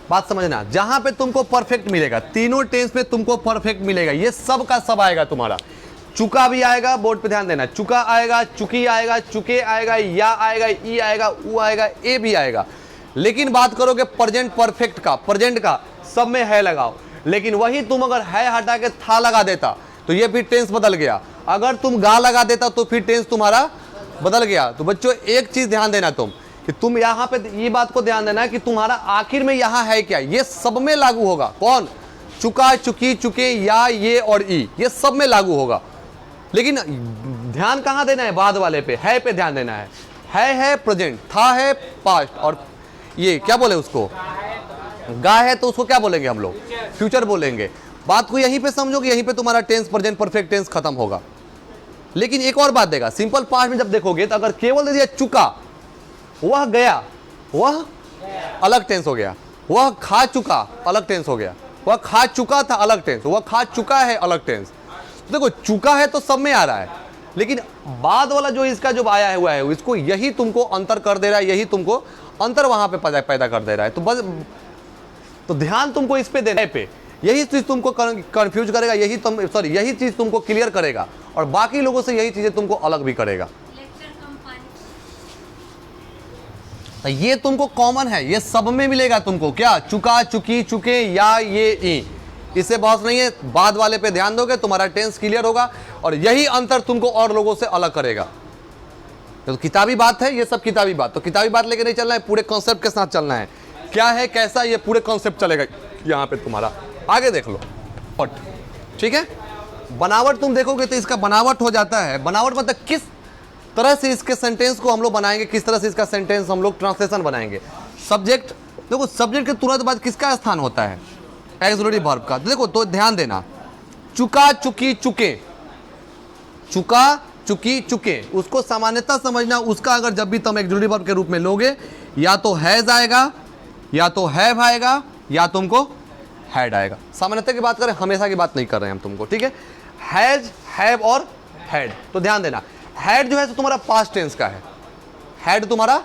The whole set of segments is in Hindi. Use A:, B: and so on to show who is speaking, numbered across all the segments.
A: बात समझना, जहां पे तुमको परफेक्ट मिलेगा, तीनों टेंस में तुमको परफेक्ट मिलेगा, ये सब का सब आएगा तुम्हारा। चुका भी आएगा, बोर्ड पे ध्यान देना, चुका आएगा, चुकी आएगा, चुके आएगा, या आएगा, ई आएगा, ऊ आएगा, ए भी आएगा। लेकिन बात करोगे प्रेजेंट परफेक्ट का, प्रेजेंट का, सब में है लगाओ। लेकिन वही तुम अगर है हटा के था लगा देता तो ये फिर टेंस बदल गया। अगर तुम गा लगा देता तो फिर टेंस तुम्हारा बदल गया। तो बच्चों एक चीज ध्यान देना तुम, कि तुम यहाँ पे ये बात को ध्यान देना कि तुम्हारा आखिर में यहाँ है क्या, ये सब में लागू होगा। कौन? चुका, चुकी, चुके, या, ये और ई, ये सब में लागू होगा। लेकिन ध्यान कहाँ देना है? बाद वाले पे ध्यान देना है। है प्रेजेंट, था है पास्ट, और ये क्या बोले उसको, गा है तो उसको क्या बोलेंगे हम लोग? फ्यूचर बोलेंगे। बात को यहीं पे समझो कि यहीं पे तुम्हारा टेंस प्रेजेंट परफेक्ट टेंस खत्म होगा। लेकिन एक और बात देगा, सिंपल पास्ट में जब देखोगे तो अगर केवल दे दिया चुका, वह गया, वह अलग टेंस हो गया, वह खा चुका अलग टेंस हो गया, वह खा चुका था अलग टेंस, वह खा चुका है अलग टेंस। तो देखो चुका है तो सब में आ रहा है, लेकिन बाद वाला जो इसका जो आया हुआ है इसको यही तुमको अंतर कर दे रहा है, यही तुमको अंतर वहां पे पैदा कर दे रहा है। तो बस तो ध्यान तुमको इस पे देना पे, यही चीज तुमको कंफ्यूज करेगा, यही चीज तुमको क्लियर करेगा, और बाकी लोगों से यही चीजें तुमको अलग भी करेगा। तो ये तुमको कॉमन है, ये सब में मिलेगा तुमको। क्या? चुका, चुकी, चुके, या, ये, ई, इससे बहुत नहीं है। बाद वाले पे ध्यान दोगे तुम्हारा टेंस क्लियर होगा, और यही अंतर तुमको और लोगों से अलग करेगा। तो किताबी बात है, ये सब किताबी बात। तो किताबी बात लेके नहीं चलना है, पूरे कॉन्सेप्ट के साथ चलना है। क्या है, कैसा, ये पूरे कॉन्सेप्ट चलेगा यहाँ पे तुम्हारा। आगे देख लो पट, ठीक है। बनावट तुम देखोगे तो इसका बनावट हो जाता है। बनावट मतलब किस तरह से इसके सेंटेंस को हम लोग बनाएंगे, किस तरह से इसका सेंटेंस हम लोग ट्रांसलेशन बनाएंगे। सब्जेक्ट, देखो सब्जेक्ट के तुरंत बाद किसका स्थान होता है? ऑक्सिलरी वर्ब का। देखो तो ध्यान देना, चुका, चुकी, चुके, चुका, चुकी, चुके, उसको सामान्यतः समझना। उसका अगर जब भी तुम ऑक्सिलरी वर्ब के रूप में लोगे, या तो हैज आएगा, या तो हैव आएगा, या तुमको हैड आएगा। सामान्यतः की बात करें, हमेशा की बात नहीं कर रहे हैं हम तुमको, ठीक है। हैज, हैव और हैड। तो ध्यान देना, हैड जो है तो तुम्हारा पास्ट टेंस का है, हैड तुम्हारा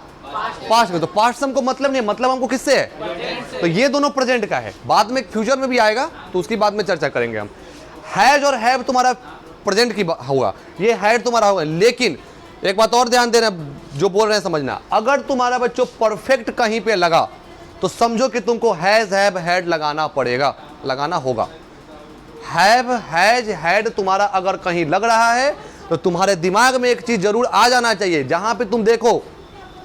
A: पास्ट में। तो पास्ट हमको मतलब नहीं है, मतलब हमको किससे है? तो ये दोनों प्रेजेंट का है। बाद में फ्यूचर में भी आएगा तो उसकी बाद में चर्चा करेंगे हम। हैज और हैव तुम्हारा प्रेजेंट की हुआ, ये हैड तुम्हारा होगा। लेकिन एक बात और ध्यान देना, जो बोल रहे हैं समझना, अगर तुम्हारा बच्चों परफेक्ट कहीं पे लगा तो समझो कि तुमको हैज, हैव, हैड लगाना पड़ेगा, लगाना होगा। हैव, हैज, हैड तुम्हारा अगर कहीं लग रहा है तो तुम्हारे दिमाग में एक चीज जरूर आ जाना चाहिए, जहां पे तुम देखो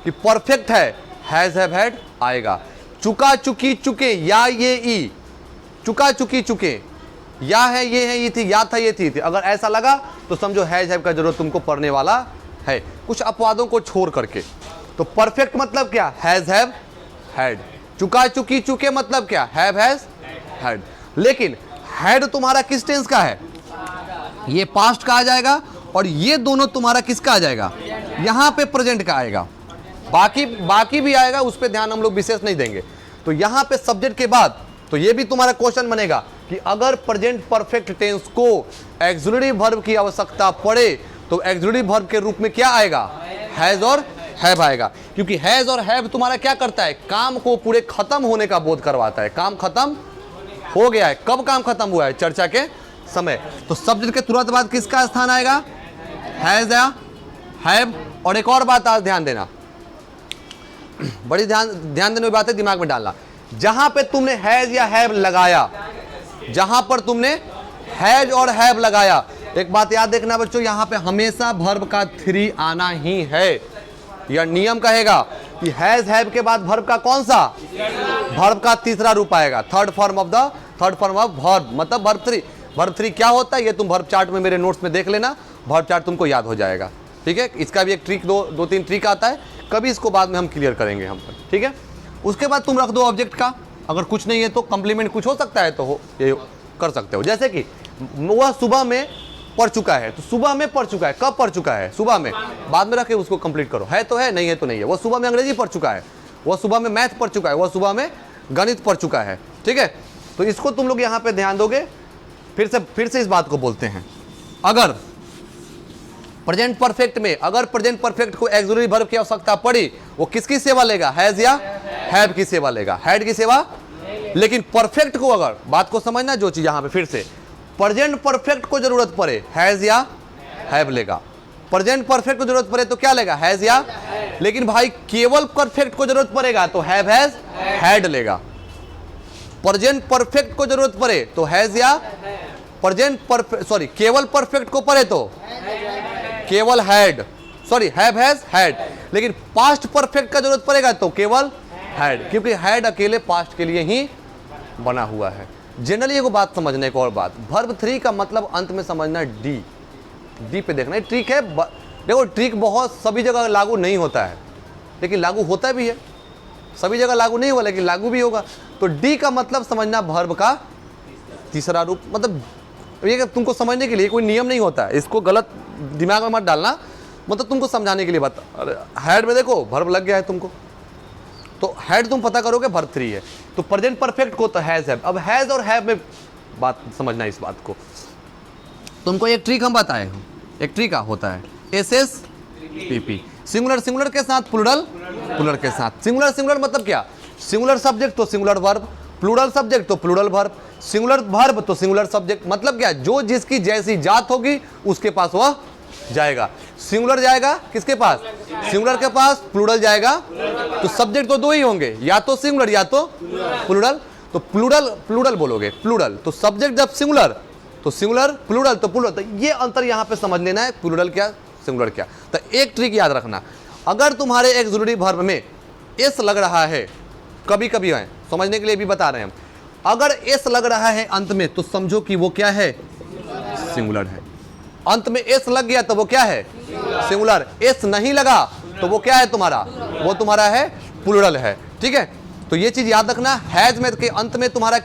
A: कि परफेक्ट है, हैज, हैव, हैड आएगा। चुका, चुकी, चुके, या, ये, ई, चुका, चुकी, चुके, या है, ये है, ये थी, या था, ये थी। अगर ऐसा लगा तो समझो हैज, हैव का जरूरत तुमको पड़ने वाला है, कुछ अपवादों को छोड़ करके। तो परफेक्ट मतलब क्या? Has, have, had. चुका, चुकी, चुके मतलब क्या? Have, has, had. लेकिन हैड तुम्हारा किस टेंस का है? ये पास्ट का आ जाएगा, और ये दोनों तुम्हारा किसका आ जाएगा? यहां पे प्रेजेंट का आएगा। बाकी भी आएगा, उस पे ध्यान हम लोग विशेष नहीं देंगे। तो यहां पे सब्जेक्ट के बाद तो ये भी तुम्हारा क्वेश्चन बनेगा कि अगर प्रेजेंट परफेक्ट टेंस को ऑक्सिलरी वर्ब की आवश्यकता पड़े तो ऑक्सिलरी वर्ब के रूप में क्या आएगा? हैज और हैव आएगा। क्योंकि हैज और हैव तुम्हारा क्या करता है? काम को पूरे खत्म होने का बोध करवाता है। काम खत्म हो गया है। कब काम खत्म हुआ है? चर्चा के समय। तो सब्जेक्ट के तुरंत बाद किसका स्थान आएगा? हैज या हैव। और एक और बात आज ध्यान देना, बड़ी ध्यान देने वाली बात है, दिमाग में डालना। जहां पे तुमने हैज या हैव लगाया, जहां पर तुमने हैज और हैव लगाया, एक बात याद देखना बच्चों, यहां पे हमेशा वर्ब का 3 आना ही है। यह नियम कहेगा कि हैज हैव के बाद वर्ब का कौन सा? वर्ब का तीसरा रूप आएगा। थर्ड फॉर्म ऑफ वर्ब, मतलब वर्ब 3। वर्ब 3 क्या होता है ये तुम वर्ब चार्ट में मेरे नोट्स में देख लेना, वर्ब चार्ट तुमको याद हो जाएगा। ठीक है, इसका भी एक ट्रिक, दो तीन ट्रिक आता है, कभी इसको बाद में हम क्लियर करेंगे हम। ठीक है, उसके बाद तुम रख दो ऑब्जेक्ट का, अगर कुछ नहीं है तो कॉम्प्लीमेंट कुछ हो सकता है तो ये कर सकते हो। जैसे कि वह सुबह में पढ़ चुका है, तो सुबह में पढ़ चुका है, कब पढ़ चुका है? सुबह में। बाद में रखे उसको कंप्लीट करो, है तो है, नहीं है तो नहीं है। वह सुबह में अंग्रेजी पढ़ चुका है, वह सुबह में मैथ पढ़ चुका है, वह सुबह में गणित पढ़ चुका है। ठीक है, तो इसको तुम लोग यहाँ पे ध्यान दोगे। फिर से इस बात को बोलते हैं, अगर प्रेजेंट परफेक्ट में अगर प्रेजेंट परफेक्ट को ऑक्सिलरी वर्ब की आवश्यकता पड़ी, वो किसकी सेवा लेगा? हैज या हैव की सेवा लेगा, हैड की सेवा। लेकिन परफेक्ट को, अगर बात को समझना, जो चीज यहां पे फिर से प्रेजेंट परफेक्ट को जरूरत पड़े, हैज या हैव लेगा। प्रेजेंट परफेक्ट को जरूरत पड़े तो क्या लेगा? हैज या। लेकिन भाई केवल परफेक्ट को जरूरत पड़ेगा तो हैव हैज हैड लेगा। प्रेजेंट परफेक्ट को जरूरत पड़े तो हैज या प्रेजेंट परफेक्ट, सॉरी केवल परफेक्ट को पड़े तो केवल had, sorry have has had. लेकिन पास्ट परफेक्ट का जरूरत पड़ेगा तो केवल हैड, क्योंकि हैड अकेले पास्ट के लिए ही बना हुआ है। जनरली एगो बात समझने को और बात, वर्ब 3 का मतलब अंत में समझना डी, डी पे देखना। ट्रिक है, देखो ट्रिक बहुत सभी जगह लागू नहीं होता है, लेकिन लागू होता भी है। सभी जगह लागू नहीं हुआ लेकिन लागू भी होगा। तो डी का मतलब समझना वर्ब का तीसरा रूप। मतलब ये तुमको समझने के लिए कोई नियम नहीं होता है, इसको गलत दिमाग में मत डालना, मतलब तुमको समझाने के लिए बता। अरे हैड में देखो वर्ब लग गया है तुमको, तो हैड तुम पता करोगे वर्ब 3 है। तो प्रेजेंट परफेक्ट को तो हैज हैव। अब हैज और हैव में बात समझना, इस बात को तुमको एक ट्रिक हम बताए हैं, एक ट्रिक होता है SSPP, सिंगुलर सिंगुलर के साथ, प्लूरल प्लूरल के साथ। सिंगुलर सिंगुलर मतलब क्या? सिंगुलर सब्जेक्ट तो सिंगुलर वर्ब, प्लूरल सब्जेक्ट तो प्लूरल वर्ब, सिंगुलर वर्ब तो सिंगुलर सब्जेक्ट। मतलब क्या? जो जिसकी जैसी जात होगी उसके पास वह जाएगा। सिंगुलर जाएगा किसके पास? सिंगुलर के पास। प्लूरल जाएगा तो सब्जेक्ट तो दो ही होंगे, या तो सिंगुलर या तो प्लूरल। तो प्लूरल प्लूरल बोलोगे, प्लूरल तो सब्जेक्ट जब सिंगुलर तो सिंगुलर, प्लूरल तो प्लूरल। तो ये अंतर यहाँ पे समझ लेना है, प्लूरल क्या सिंगुलर क्या। तो एक ट्रिक याद रखना, अगर तुम्हारे ऑक्सिलरी वर्ब में एस लग रहा है, कभी कभी है, समझने के लिए भी बता रहे हैं हम, अगर एस लग रहा है अंत में तो समझो कि वो क्या है? सिंगुलर है। अंत में एस लग गया तो वो क्या है? सिंगुलर। एस नहीं लगा तो वो क्या है तुम्हारा? वो तुम्हारा है प्लूरल है। ठीक है, तो ये चीज याद रखना। हैज में के अंत में तुम्हारा